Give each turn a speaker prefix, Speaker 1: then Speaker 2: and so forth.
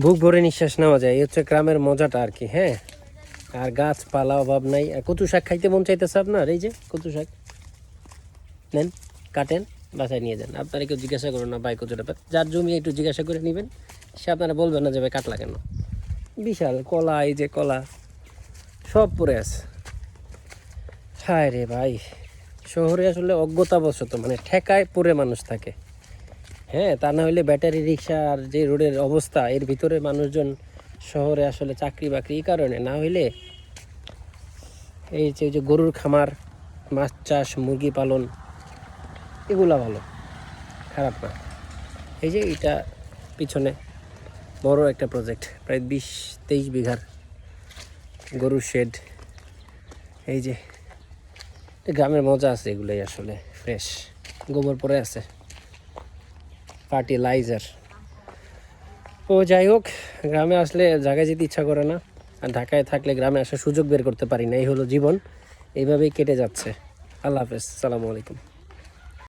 Speaker 1: বুক ভরে নিঃশ্বাস নেওয়া যায়, এই হচ্ছে গ্রামের মজাটা আর কি। হ্যাঁ, আর গাছপালা অভাব নাই। আর কচু শাক খাইতে মন চাইতেছে আপনার, এই যে কচু শাক নেন, কাটেন, বাসায় নিয়ে যান। আপনারা কেউ জিজ্ঞাসা করুন না ভাই কচুটা, যার জমি একটু জিজ্ঞাসা করে নেবেন, সে আপনারা বলবেন না যে ভাই কাটলা কেন। বিশাল কলা, এই যে কলা সব পড়ে আছে। হায় রে ভাই, শহরে আসলে অজ্ঞতাবশত মানে ঠেকায় পড়ে মানুষ থাকে। হ্যাঁ, তা না হলে ব্যাটারি রিক্সা আর যে রোডের অবস্থা, এর ভিতরে মানুষজন শহরে আসলে চাকরি বাকরি এই কারণে না হইলে এই যে গরুর খামার, মাছ চাষ, মুরগি পালন, এগুলা ভালো, খারাপ না। এই যে এটা পিছনে বড় একটা প্রজেক্ট, প্রায় 20-23 বিঘার গরুর শেড। এই যে গ্রামের মজা আছে, এগুলোই আসলে ফ্রেশ, গোবর পরে আছে, ফার্টিলাইজার। ও যাই হোক, গ্রামে আসলে জায়গায় যেতে ইচ্ছা করে না, আর ঢাকায় থাকলে গ্রামে আসার সুযোগ বের করতে পারি না। এই হলো জীবন, এইভাবেই কেটে যাচ্ছে। আল্লাহ হাফেজ, সালামু আলাইকুম।